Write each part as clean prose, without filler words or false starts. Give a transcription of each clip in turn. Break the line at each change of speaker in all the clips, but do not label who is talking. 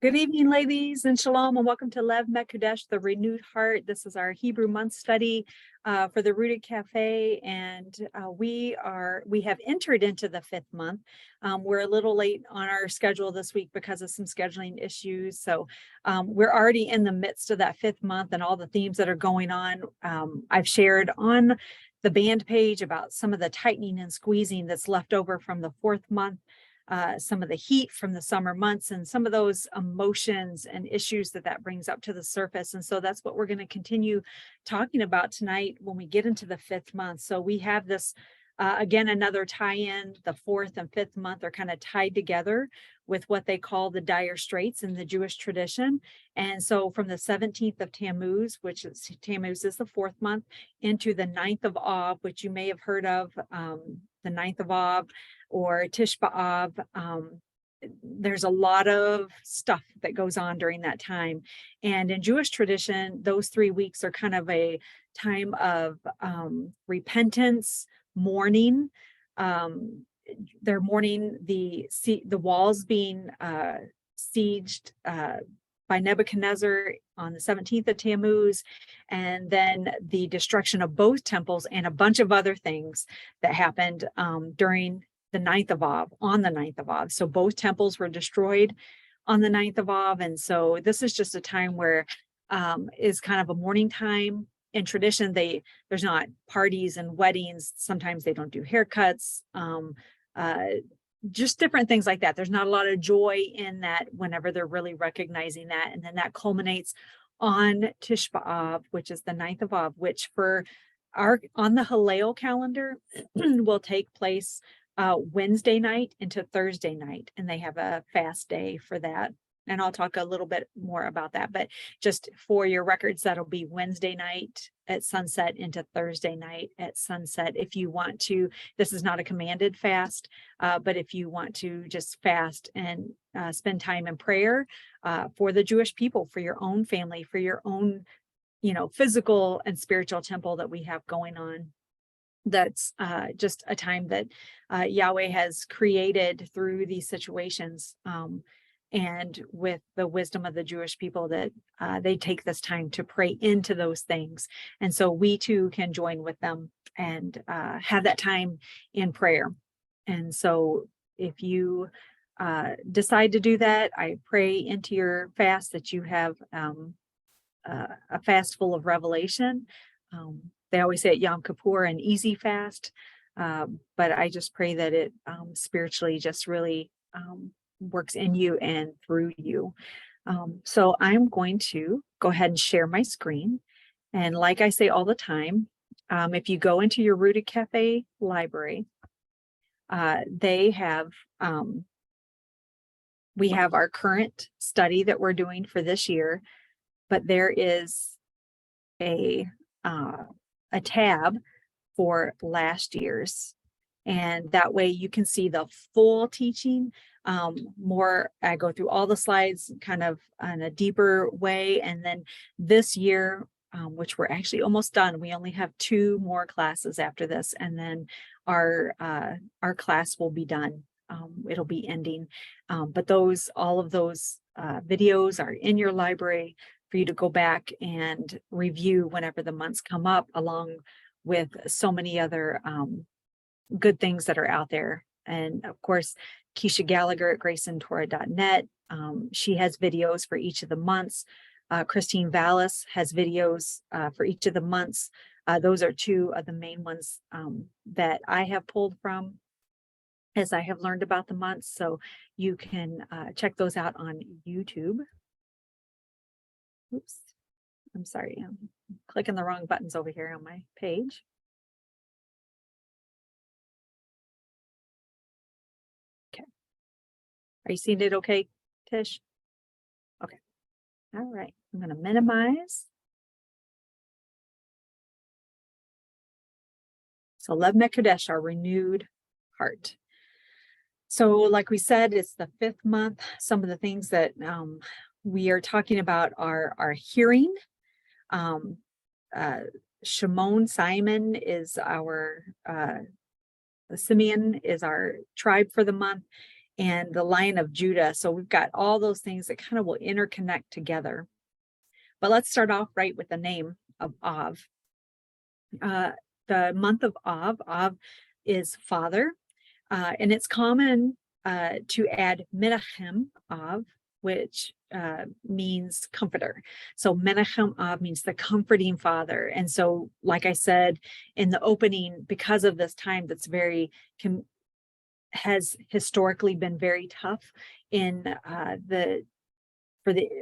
Good evening, ladies, and shalom, and welcome to Lev Mekudesh, the Renewed Heart. This is our Hebrew month study for the Rooted Cafe, and we have entered into the fifth month. We're a little late on our schedule this week because of some scheduling issues, so we're already in the midst of that fifth month and all the themes that are going on. I've shared on the band page about some of the tightening and squeezing that's left over from the fourth month. Some of the heat from the summer months and some of those emotions and issues that brings up to the surface. And so that's what we're going to continue talking about tonight when we get into the fifth month. So we have this, again, another tie-in. The fourth and fifth month are kind of tied together with what they call the dire straits in the Jewish tradition. And so from the 17th of Tammuz, Tammuz is the fourth month, into the 9th of Av, which you may have heard of, the 9th of Av, or Tish B'Av. There's a lot of stuff that goes on during that time. And in Jewish tradition, those 3 weeks are kind of a time of repentance, mourning. They're mourning the walls being sieged by Nebuchadnezzar on the 17th of Tammuz, and then the destruction of both temples and a bunch of other things that happened during the 9th of Av, on the 9th of Av. So both temples were destroyed on the 9th of Av. And so this is just a time where is kind of a mourning time. In tradition, there's not parties and weddings. Sometimes they don't do haircuts, just different things like that. There's not a lot of joy in that whenever they're really recognizing that. And then that culminates on Tish B'Av, which is the 9th of Av, which on the Hillel calendar will take place Wednesday night into Thursday night, and they have a fast day for that. And I'll talk a little bit more about that, but just for your records, that'll be Wednesday night at sunset into Thursday night at sunset. If you want to, this is not a commanded fast, but if you want to just fast and spend time in prayer for the Jewish people, for your own family, for your own, physical and spiritual temple that we have going on. That's just a time that Yahweh has created through these situations. And with the wisdom of the Jewish people, that they take this time to pray into those things. And so we too can join with them and have that time in prayer. And so if you decide to do that, I pray into your fast that you have a fast full of revelation. They always say at Yom Kippur, an easy fast, but I just pray that it spiritually just really works in you and through you. So I'm going to go ahead and share my screen. And like I say all the time, if you go into your Rooted Cafe library, they have, we have our current study that we're doing for this year, but there is a tab for last year's, and that way you can see the full teaching more. I go through all the slides kind of in a deeper way, and then this year, which we're actually almost done, we only have 2 more classes after this, and then our class will be done. It'll be ending, but all of those videos are in your library for you to go back and review whenever the months come up, along with so many other good things that are out there. And of course, Keisha Gallagher at GraceandTorah.net, she has videos for each of the months. Christine Vallis has videos for each of the months. Those are 2 of the main ones that I have pulled from as I have learned about the months. So you can check those out on YouTube. Oops, I'm sorry, I'm clicking the wrong buttons over here on my page. Okay. Are you seeing it okay, Tish? Okay. All right. I'm going to minimize. So Lev Mekudesh, our renewed heart. So like we said, it's the 5th month. Some of the things that we are talking about are hearing. Simon is our Simeon is our tribe for the month, and the Lion of Judah. So we've got all those things that kind of will interconnect together. But let's start off right with the name of Av. The month of Av is father, and it's common to add Menachem Av, which means comforter. So Menachem Av means the comforting father. And so, like I said in the opening, because of this time that's has historically been very tough in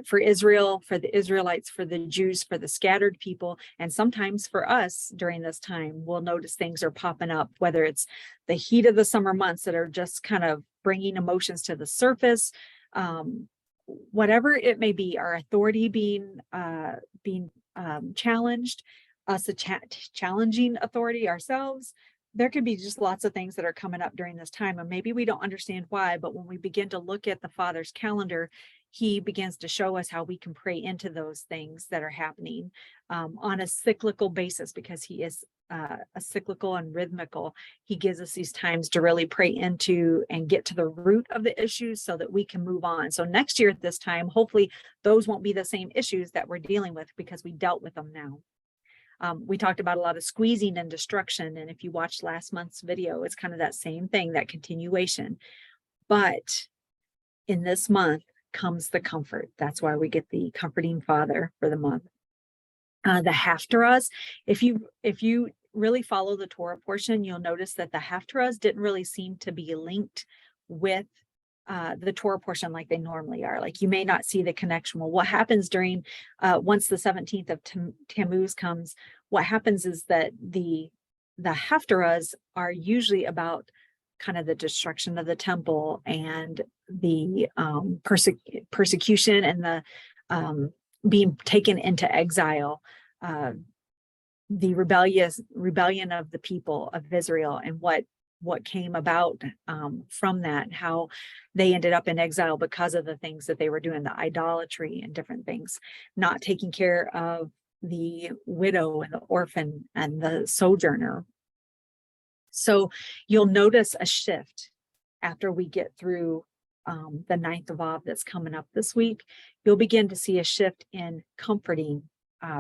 for Israel, for the Israelites, for the Jews, for the scattered people, and sometimes for us during this time, we'll notice things are popping up, whether it's the heat of the summer months that are just kind of bringing emotions to the surface, whatever it may be, our authority being challenged, us challenging authority ourselves. There could be just lots of things that are coming up during this time, and maybe we don't understand why, but when we begin to look at the Father's calendar, he begins to show us how we can pray into those things that are happening on a cyclical basis, because he is a cyclical and rhythmical. He gives us these times to really pray into and get to the root of the issues so that we can move on. So next year at this time, hopefully those won't be the same issues that we're dealing with, because we dealt with them now. We talked about a lot of squeezing and destruction. And if you watched last month's video, it's kind of that same thing, that continuation. But in this month comes the comfort. That's why we get the comforting father for the month. The Haftarahs, if you really follow the Torah portion, you'll notice that the Haftarahs didn't really seem to be linked with the Torah portion like they normally are. Like, you may not see the connection. Well, what happens during once the 17th of Tammuz comes, what happens is that the Haftarahs are usually about kind of the destruction of the temple and the persecution and the being taken into exile, the rebellion of the people of Israel, and what came about from that, how they ended up in exile because of the things that they were doing, the idolatry and different things, not taking care of the widow and the orphan and the sojourner. So you'll notice a shift after we get through the 9th of Av that's coming up this week. You'll begin to see a shift in comforting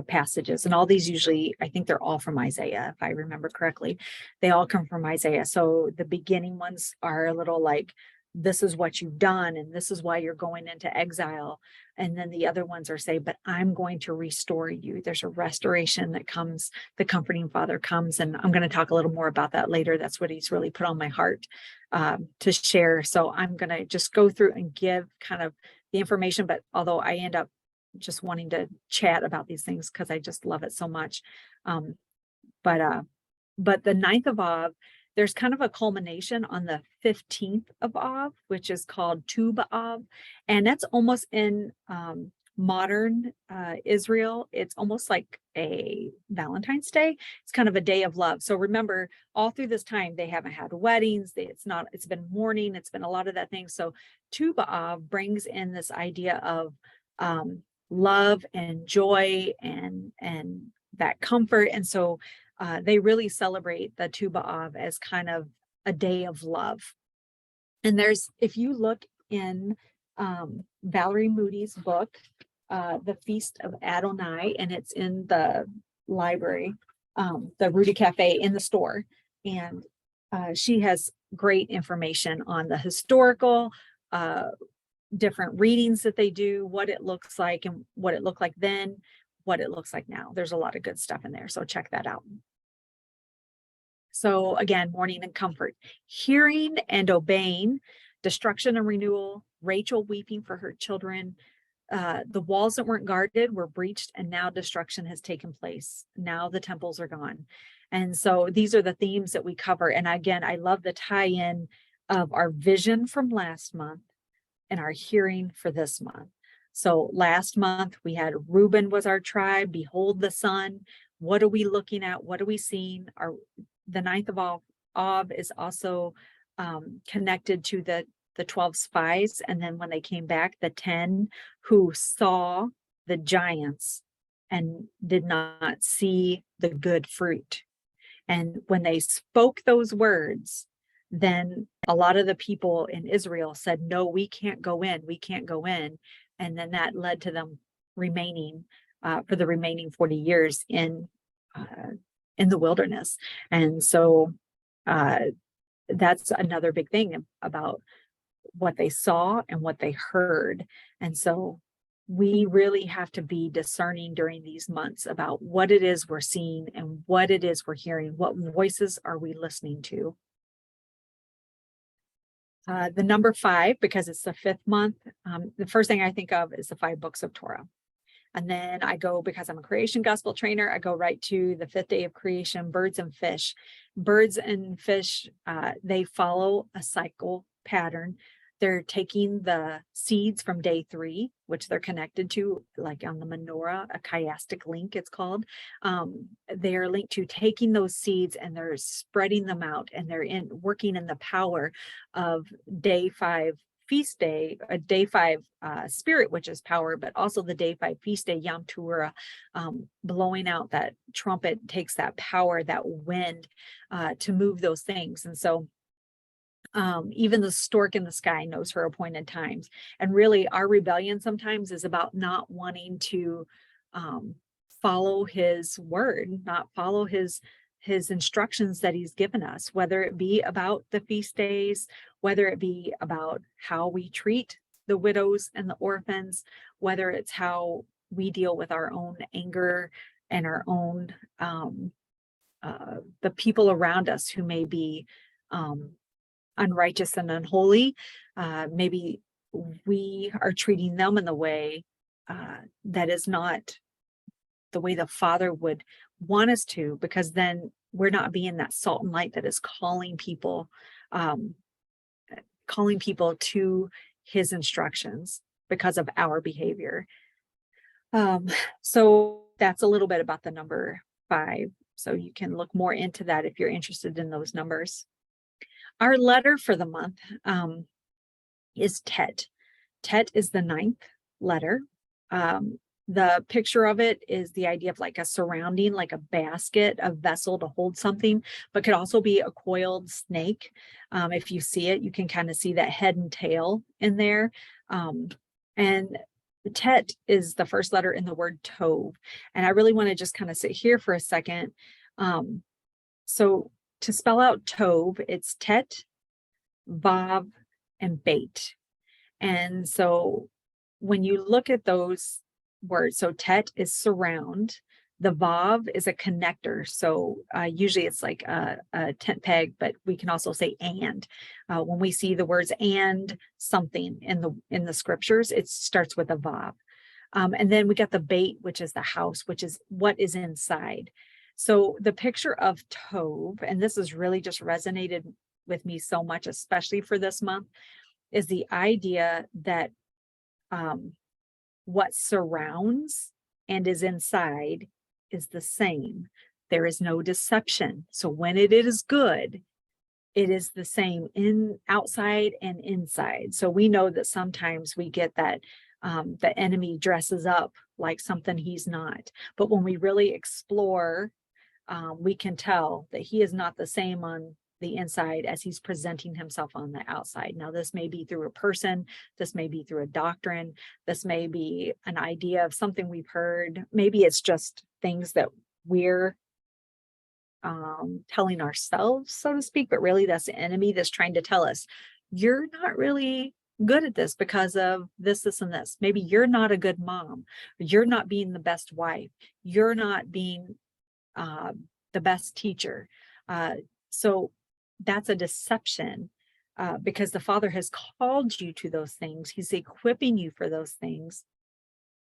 passages. And all these usually, I think they're all from Isaiah, if I remember correctly. They all come from Isaiah. So the beginning ones are a little like, this is what you've done, and this is why you're going into exile. And then the other ones are say, but I'm going to restore you. There's a restoration that comes, the comforting father comes, and I'm going to talk a little more about that later. That's what he's really put on my heart to share. So I'm going to just go through and give kind of the information, but although I end up just wanting to chat about these things because I just love it so much. But the 9th of Av, there's kind of a culmination on the 15th of Av, which is called Tu B'Av. And that's almost in modern Israel. It's almost like a Valentine's Day. It's kind of a day of love. So remember, all through this time, they haven't had weddings. It's been mourning. It's been a lot of that thing. So Tu B'Av brings in this idea of love and joy and that comfort. And so they really celebrate the Tu B'Av as kind of a day of love. And if you look in Valerie Moody's book, The Feast of Adonai, and it's in the library, the Rudy Cafe in the store. And she has great information on the historical different readings that they do, what it looks like and what it looked like then, what it looks like now. There's a lot of good stuff in there. So check that out. So again, mourning and comfort, hearing and obeying, destruction and renewal, Rachel weeping for her children. The walls that weren't guarded were breached, and now destruction has taken place. Now the temples are gone. And so these are the themes that we cover. And again, I love the tie-in of our vision from last month and our hearing for this month. So last month we had Reuben was our tribe. Behold the sun. What are we looking at? What are we seeing? The 9th of Av is also connected to the 12 spies. And then when they came back, the 10 who saw the giants and did not see the good fruit. And when they spoke those words, then a lot of the people in Israel said, no, we can't go in, we can't go in. And then that led to them remaining for the remaining 40 years in the wilderness. And so that's another big thing about what they saw and what they heard. And so we really have to be discerning during these months about what it is we're seeing and what it is we're hearing. What voices are we listening to? The number 5, because it's the 5th month, the first thing I think of is the 5 books of Torah. And then I go, because I'm a creation gospel trainer, I go right to the 5th day of creation, birds and fish. Birds and fish, they follow a cycle pattern. They're taking the seeds from day 3, which they're connected to, like on the menorah, a chiastic link it's called. They are linked to taking those seeds and they're spreading them out, and they're working in the power of day 5 feast day, a day 5 spirit, which is power, but also the day 5 feast day, Yom Teruah, blowing out that trumpet takes that power, that wind to move those things. And so even the stork in the sky knows her appointed times. And really our rebellion sometimes is about not wanting to follow his word, not follow his instructions that he's given us, whether it be about the feast days, whether it be about how we treat the widows and the orphans, whether it's how we deal with our own anger and our own the people around us who may be unrighteous and unholy. Maybe we are treating them in the way that is not the way the Father would want us to, because then we're not being that salt and light that is calling people to his instructions because of our behavior. So that's a little bit about the number 5. So you can look more into that if you're interested in those numbers. Our letter for the month is Tet. Tet is the 9th letter. The picture of it is the idea of like a surrounding, like a basket, a vessel to hold something, but could also be a coiled snake. If you see it, you can kind of see that head and tail in there. And Tet is the first letter in the word Tov. And I really want to just kind of sit here for a second. So to spell out Tov, it's Tet, Vav, and Beit. And so when you look at those words, so Tet is surround, the Vav is a connector. So usually it's like a tent peg, but we can also say and. When we see the words and something in the scriptures, it starts with a Vav. And then we got the Beit, which is the house, which is what is inside. So the picture of Tov, and this has really just resonated with me so much, especially for this month, is the idea that what surrounds and is inside is the same. There is no deception. So when it is good, it is the same in outside and inside. So we know that sometimes we get that the enemy dresses up like something he's not. But when we really explore, we can tell that he is not the same on the inside as he's presenting himself on the outside. Now, this may be through a person, this may be through a doctrine, this may be an idea of something we've heard. Maybe it's just things that we're telling ourselves, so to speak, but really that's the enemy that's trying to tell us, you're not really good at this because of this, this, and this. Maybe you're not a good mom. You're not being the best wife. You're not being the best teacher. So that's a deception because the Father has called you to those things. He's equipping you for those things.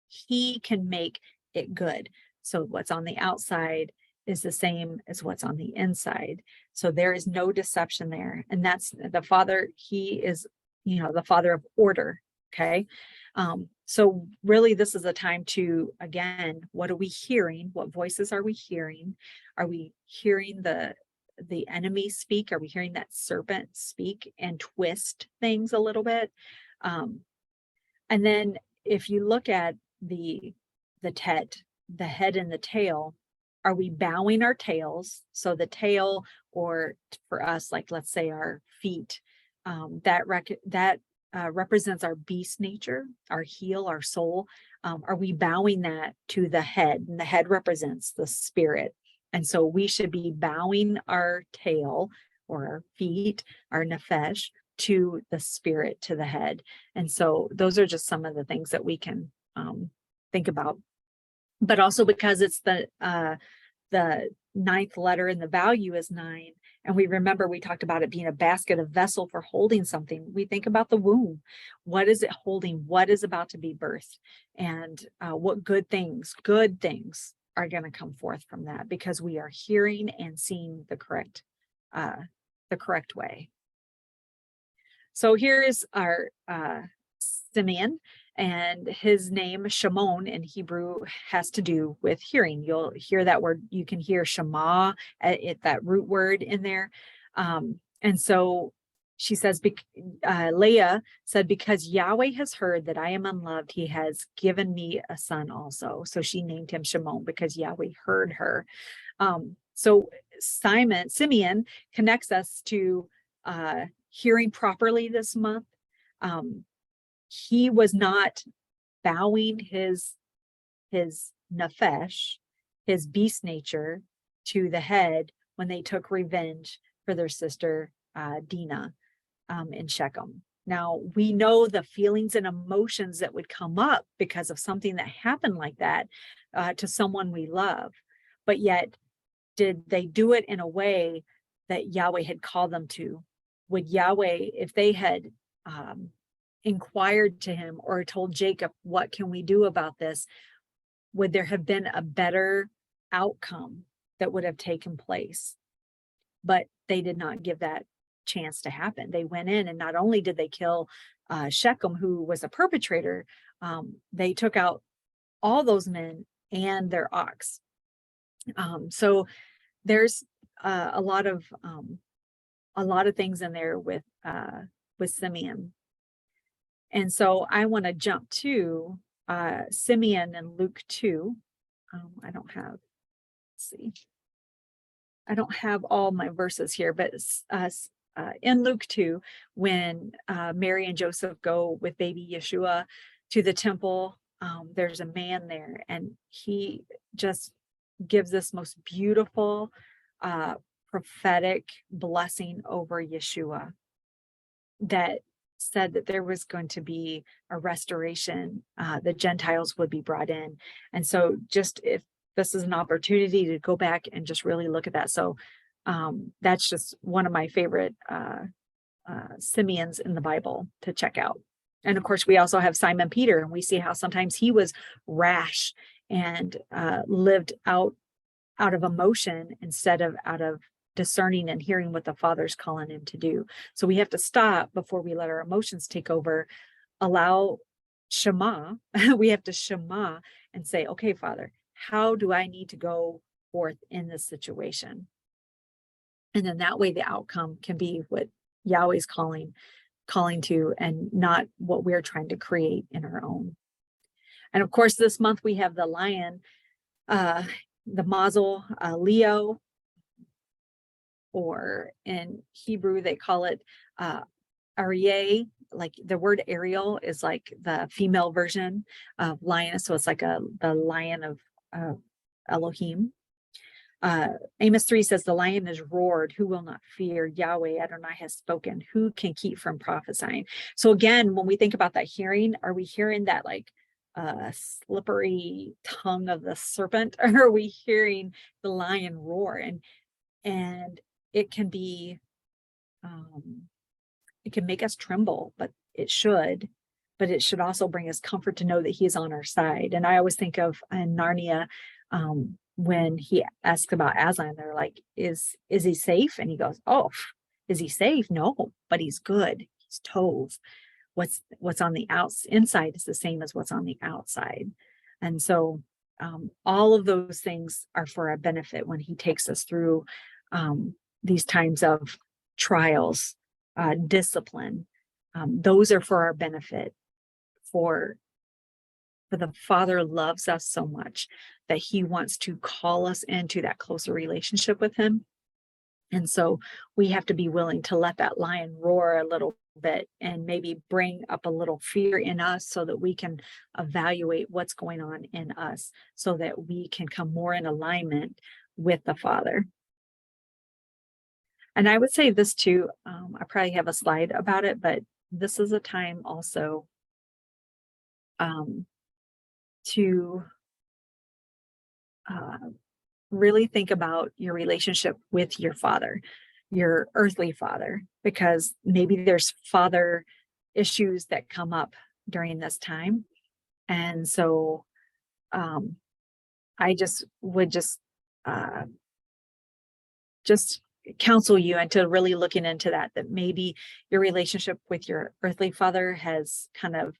He can make it good. So what's on the outside is the same as what's on the inside. So there is no deception there. And that's the Father. He is, the Father of order. Okay. So really this is a time to, again, what are we hearing? What voices are we hearing? Are we hearing the enemy speak? Are we hearing that serpent speak and twist things a little bit? And then if you look at the Tet, the head and the tail, are we bowing our tails? So the tail, or for us, like let's say our feet, that represents our beast nature, our heel, our soul. Are we bowing that to the head? And the head represents the spirit. And so we should be bowing our tail or our feet, our nephesh, to the spirit, to the head. And so those are just some of the things that we can think about. But also because it's the ninth letter and the value is 9. And we remember we talked about it being a basket, a vessel for holding something. We think about the womb. What is it holding? What is about to be birthed? And what good things are going to come forth from that, because we are hearing and seeing the correct way. So here is our Simeon, and his name Shimon in Hebrew has to do with hearing. You'll hear that word. You can hear Shema, that root word in there. And so she says, Leah said, because Yahweh has heard that I am unloved, he has given me a son also. So she named him Shimon because Yahweh heard her. So Simeon connects us to hearing properly this month. He was not bowing his nephesh, his beast nature, to the head when they took revenge for their sister Dinah in Shechem. Now, we know the feelings and emotions that would come up because of something that happened like that to someone we love. But yet, did they do it in a way that Yahweh had called them to? Would Yahweh, if they had inquired to him or told Jacob, what can we do about this? Would there have been a better outcome that would have taken place? But they did not give that chance to happen. They went in, and not only did they kill Shechem, who was a perpetrator, they took out all those men and their ox. So there's a lot of things in there with Simeon. And so I want to jump to Simeon in Luke 2. I don't have all my verses here, but in Luke 2, when Mary and Joseph go with baby Yeshua to the temple, there's a man there, and he just gives this most beautiful prophetic blessing over Yeshua that said that there was going to be a restoration, the Gentiles would be brought in. And so just if this is an opportunity to go back and just really look at that. So that's just one of my favorite Simeons in the Bible to check out. And of course, we also have Simon Peter, and we see how sometimes he was rash and lived out of emotion instead of out of discerning and hearing what the Father's calling him to do. So we have to stop before we let our emotions take over, allow Shema. We have to Shema and say, okay, Father, how do I need to go forth in this situation? And then that way the outcome can be what Yahweh's calling to, and not what we're trying to create in our own. And of course, this month we have the lion, the Mazel, Leo, or in Hebrew, they call it Aryeh. Like the word Ariel is like the female version of lion. So it's like the lion of Elohim. Amos 3 says, the lion is roared, who will not fear? Yahweh Adonai has spoken, who can keep from prophesying? So again, when we think about that hearing, are we hearing that like slippery tongue of the serpent, or are we hearing the lion roar? And it can be, it can make us tremble, but it should also bring us comfort to know that he is on our side. And I always think of in Narnia, when he asks about Aslan, they're like, is he safe? And he goes, oh, is he safe? No, but he's good. He's Tov. What's on the inside is the same as what's on the outside. And so all of those things are for our benefit when he takes us through these times of trials, discipline. Those are for our benefit, for the Father loves us so much that he wants to call us into that closer relationship with him. And so we have to be willing to let that lion roar a little bit and maybe bring up a little fear in us so that we can evaluate what's going on in us so that we can come more in alignment with the Father. And I would say this too, I probably have a slide about it, but this is a time also to really think about your relationship with your father, your earthly father, because maybe there's father issues that come up during this time. And so I just would just counsel you into really looking into that maybe your relationship with your earthly father has kind of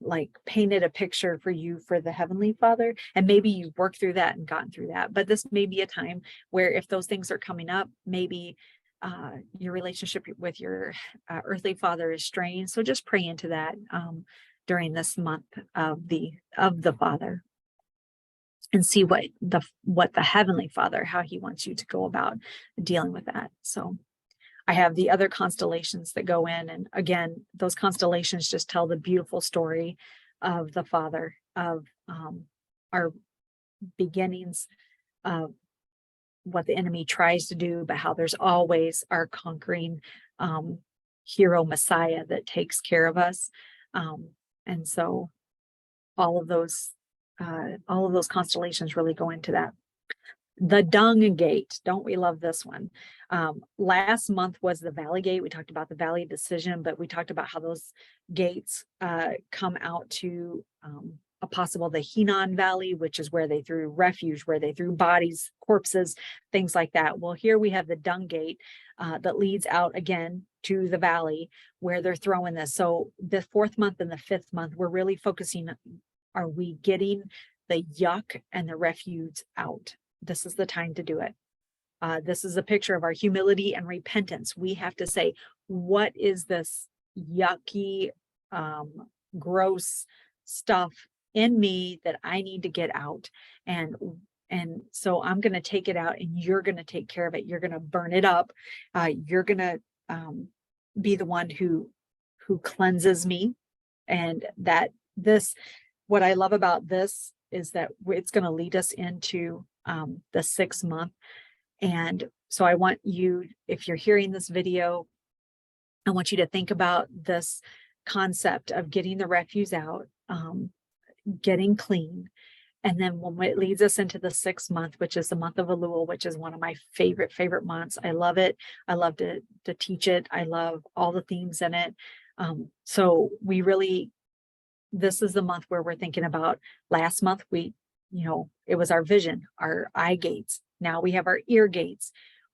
like painted a picture for you for the heavenly father, and maybe you've worked through that and gotten through that, but this may be a time where if those things are coming up, maybe your relationship with your earthly father is strained. So just pray into that during this month of the Father, and see what the heavenly father, how he wants you to go about dealing with that. So I have the other constellations that go in. And again, those constellations just tell the beautiful story of the Father, of our beginnings, of what the enemy tries to do, but how there's always our conquering hero Messiah that takes care of us. And so all of those constellations really go into that. The Dung Gate. Don't we love this one? Last month was the Valley Gate. We talked about the Valley decision, but we talked about how those gates come out to a possible the Henan Valley, which is where they threw refuge, where they threw bodies, corpses, things like that. Well, here we have the Dung Gate that leads out again to the valley where they're throwing this. So the 4th month and the 5th month, we're really focusing, are we getting the yuck and the refuse out? This is the time to do it. This is a picture of our humility and repentance. We have to say, what is this yucky, gross stuff in me that I need to get out? And so I'm going to take it out, and you're going to take care of it. You're going to burn it up. You're going to be the one who cleanses me. And that what I love about this is that it's going to lead us into the 6th month. And so I want you, if you're hearing this video, I want you to think about this concept of getting the refuse out, getting clean. And then when it leads us into the 6th month, which is the month of Elul, which is one of my favorite months. I love it. I love to teach it. I love all the themes in it. So we really, this is the month where we're thinking about. Last month, it was our vision, our eye gates. Now we have our ear gates.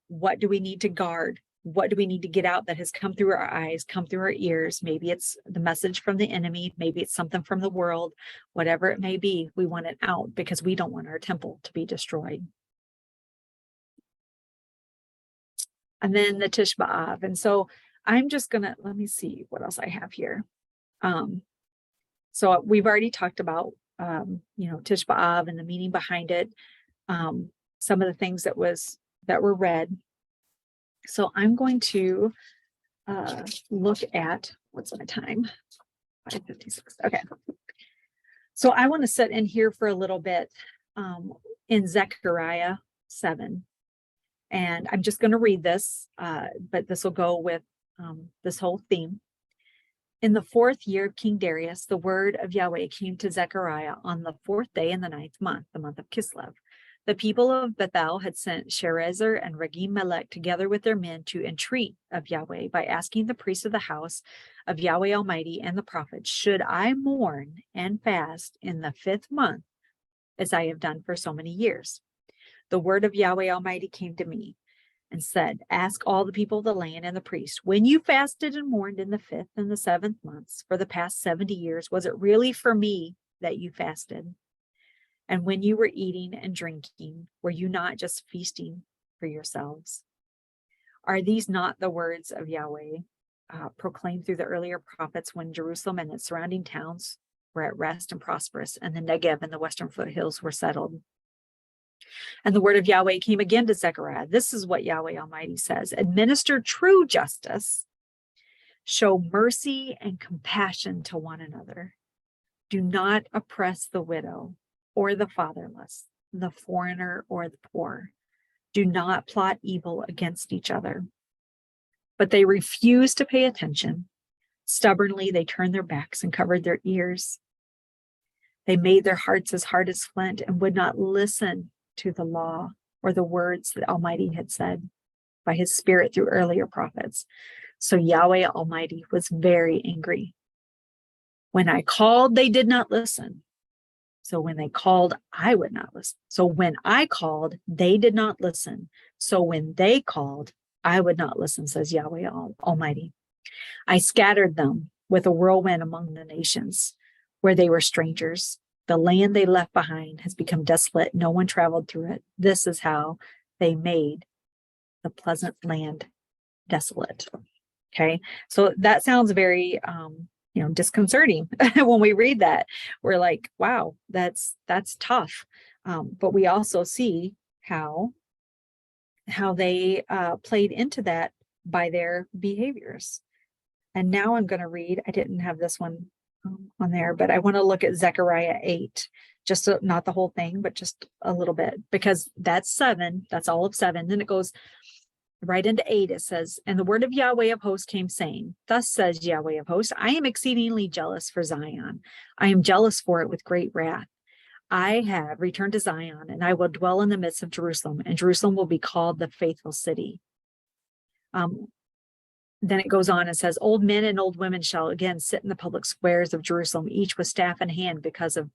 What do we need to guard? What do we need to get out that has come through our eyes, come through our ears? Maybe it's the message from the enemy. Maybe it's something from the world. Whatever it may be, we want it out because we don't want our temple to be destroyed. And then the Tisha B'Av. And so I'm just going to, let me see what else I have here. So we've already talked about, Tisha B'Av and the meaning behind it. Some of the things that were read. So I'm going to look at, what's my time? 5:56. Okay. So I want to sit in here for a little bit in Zechariah 7. And I'm just going to read this, but this will go with this whole theme. In the 4th year of King Darius, the word of Yahweh came to Zechariah on the 4th day in the 9th month, the month of Kislev. The people of Bethel had sent Sherezer and Regem Melech together with their men to entreat of Yahweh by asking the priests of the house of Yahweh Almighty and the prophets, should I mourn and fast in the 5th month, as I have done for so many years? The word of Yahweh Almighty came to me and said, ask all the people of the land and the priests, when you fasted and mourned in the 5th and the 7th months for the past 70 years, was it really for me that you fasted? And when you were eating and drinking, were you not just feasting for yourselves? Are these not the words of Yahweh proclaimed through the earlier prophets when Jerusalem and its surrounding towns were at rest and prosperous, and the Negev and the western foothills were settled? And the word of Yahweh came again to Zechariah. This is what Yahweh Almighty says: administer true justice, show mercy and compassion to one another. Do not oppress the widow or the fatherless, the foreigner or the poor. Do not plot evil against each other. But they refused to pay attention. Stubbornly, they turned their backs and covered their ears. They made their hearts as hard as flint and would not listen to the law or the words that Almighty had said by his Spirit through earlier prophets. So Yahweh Almighty was very angry. When I called, they did not listen. So when they called, I would not listen. So when I called, they did not listen. So when they called, I would not listen, says Yahweh Almighty. I scattered them with a whirlwind among the nations where they were strangers. The land they left behind has become desolate. No one traveled through it. This is how they made the pleasant land desolate. Okay. So that sounds very, disconcerting. When we read that, we're like, wow, that's tough. But we also see how they played into that by their behaviors. And now I'm going to read, I didn't have this one on there, but I want to look at Zechariah 8, just not the whole thing, but just a little bit, because that's 7. That's all of 7. Then it goes right into 8. It says, and the word of Yahweh of hosts came saying, thus says Yahweh of hosts, I am exceedingly jealous for Zion. I am jealous for it with great wrath. I have returned to Zion, and I will dwell in the midst of Jerusalem, and Jerusalem will be called the faithful city. Then it goes on and says, old men and old women shall again sit in the public squares of Jerusalem, each with staff in hand because of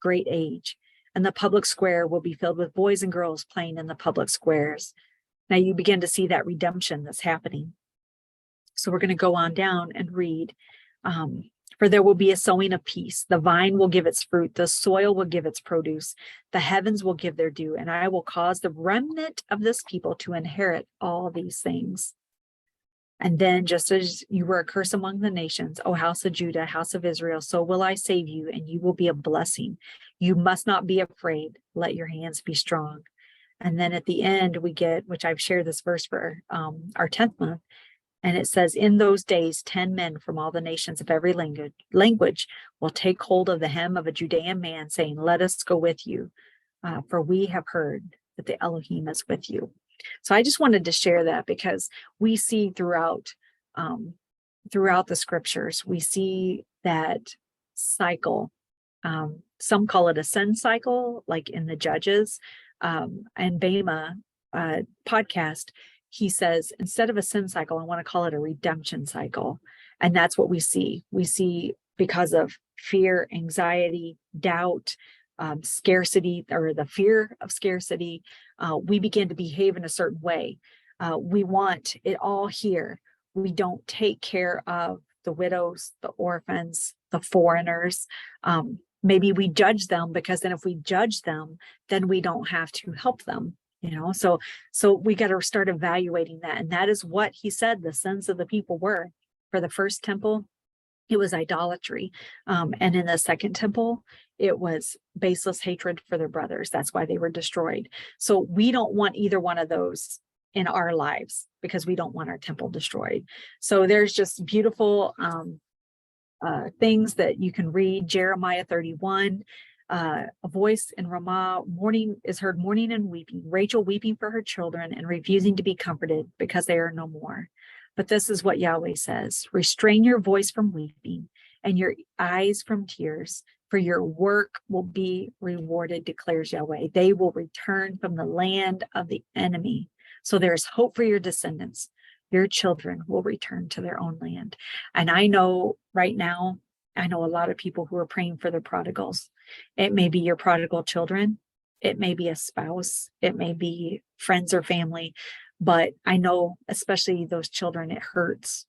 great age. And the public square will be filled with boys and girls playing in the public squares. Now you begin to see that redemption that's happening. So we're going to go on down and read. For there will be a sowing of peace. The vine will give its fruit. The soil will give its produce. The heavens will give their due. And I will cause the remnant of this people to inherit all these things. And then, just as you were a curse among the nations, O house of Judah, house of Israel, so will I save you, and you will be a blessing. You must not be afraid. Let your hands be strong. And then at the end, we get, which I've shared this verse for our 10th month, and it says, in those days, 10 men from all the nations of every language will take hold of the hem of a Judean man, saying, let us go with you, for we have heard that the Elohim is with you. So I just wanted to share that, because we see throughout the scriptures, we see that cycle. Some call it a sin cycle, like in the Judges. And Bema podcast, he says, instead of a sin cycle, I want to call it a redemption cycle. And that's what we see. We see, because of fear, anxiety, doubt, scarcity, or the fear of scarcity, we begin to behave in a certain way. We want it all here. We don't take care of the widows, the orphans, the foreigners. Maybe we judge them, because then if we judge them, then we don't have to help them. So we got to start evaluating that. And that is what he said the sins of the people were. For the first temple, it was idolatry. And in the second temple, it was baseless hatred for their brothers. That's why they were destroyed. So we don't want either one of those in our lives, because we don't want our temple destroyed. So there's just beautiful things that you can read. Jeremiah 31, a voice in Ramah, morning is heard, mourning and weeping, Rachel weeping for her children and refusing to be comforted because they are no more. But this is what Yahweh says: restrain your voice from weeping and your eyes from tears, for your work will be rewarded, declares Yahweh. They will return from the land of the enemy. So there's hope for your descendants. Your children will return to their own land. And I know right now, I know a lot of people who are praying for their prodigals. It may be your prodigal children. It may be a spouse. It may be friends or family. But I know, especially those children, it hurts.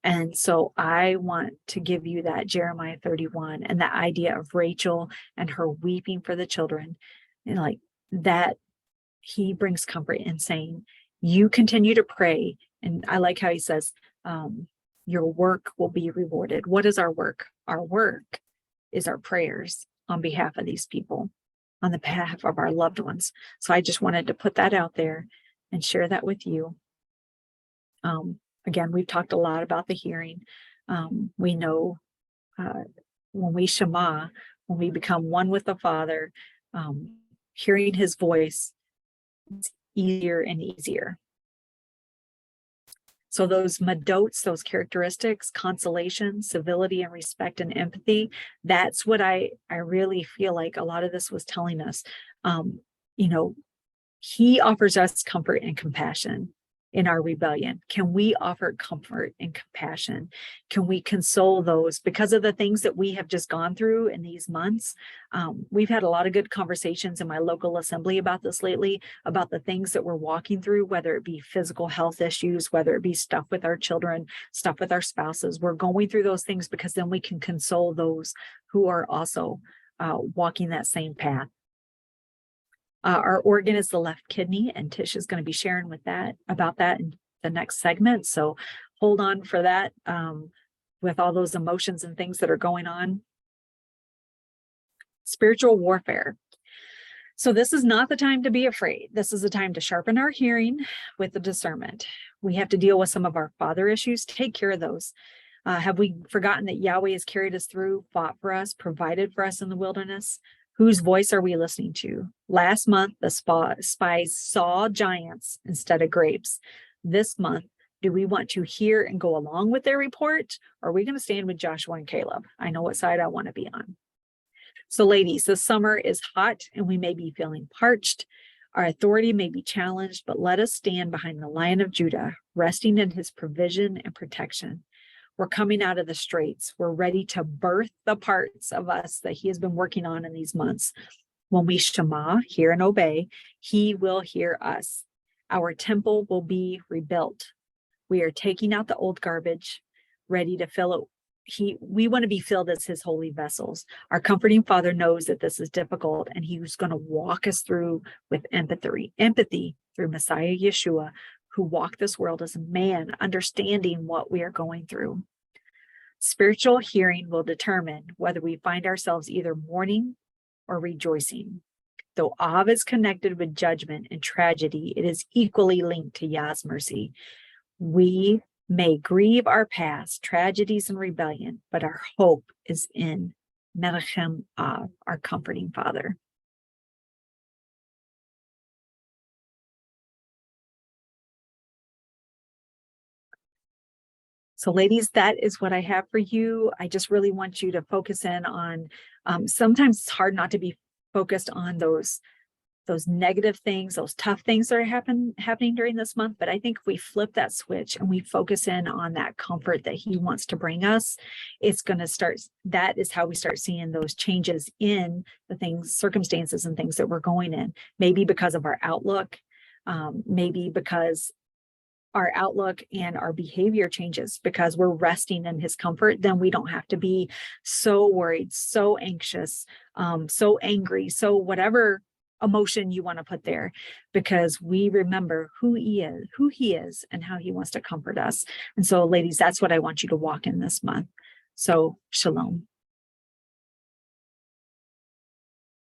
And so I want to give you that Jeremiah 31 and that idea of Rachel and her weeping for the children. And like that, he brings comfort in saying, you continue to pray. And I like how he says, your work will be rewarded. What is our work? Our work is our prayers on behalf of these people. on the behalf of our loved ones. So I just wanted to put that out there and share that with you. Again, we've talked a lot about the hearing. We know when we Shema, when we become one with the Father, hearing his voice is easier and easier. So those madotes, those characteristics, consolation, civility, and respect and empathy, that's what I really feel like a lot of this was telling us. He offers us comfort and compassion in our rebellion. Can we offer comfort and compassion? Can we console those because of the things that we have just gone through in these months? We've had a lot of good conversations in my local assembly about this lately, about the things that we're walking through, whether it be physical health issues, whether it be stuff with our children, stuff with our spouses. We're going through those things because then we can console those who are also walking that same path. Our organ is the left kidney, and Tish is going to be sharing about that in the next segment. So hold on for that with all those emotions and things that are going on. Spiritual warfare. So this is not the time to be afraid. This is the time to sharpen our hearing with the discernment. We have to deal with some of our father issues. Take care of those. Have we forgotten that Yahweh has carried us through, fought for us, provided for us in the wilderness? Whose voice are we listening to? Last month, the spies saw giants instead of grapes. This month, do we want to hear and go along with their report? Or are we going to stand with Joshua and Caleb? I know what side I want to be on. So ladies, the summer is hot and we may be feeling parched. Our authority may be challenged, but let us stand behind the Lion of Judah, resting in his provision and protection. We're coming out of the straits. We're ready to birth the parts of us that he has been working on in these months. When we Shema, hear and obey, he will hear us. Our temple will be rebuilt. We are taking out the old garbage, ready to fill it. We want to be filled as his holy vessels. Our comforting Father knows that this is difficult, and he's going to walk us through with empathy through Messiah Yeshua, who walked this world as a man, understanding what we are going through. Spiritual hearing will determine whether we find ourselves either mourning or rejoicing. Though Av is connected with judgment and tragedy, it is equally linked to Yah's mercy. We may grieve our past, tragedies and rebellion, but our hope is in Menachem Av, our comforting Father. So ladies, that is what I have for you. I just really want you to focus in on, sometimes it's hard not to be focused on those negative things, those tough things that are happening during this month. But I think if we flip that switch and we focus in on that comfort that he wants to bring us, it's going to start, that is how we start seeing those changes in the things, circumstances and things that we're going in. Maybe because of our outlook, maybe because our outlook and our behavior changes because we're resting in his comfort. Then we don't have to be so worried, so anxious, so angry, so whatever emotion you want to put there, because we remember who he is and how he wants to comfort us. And so ladies, that's what I want you to walk in this month. So shalom.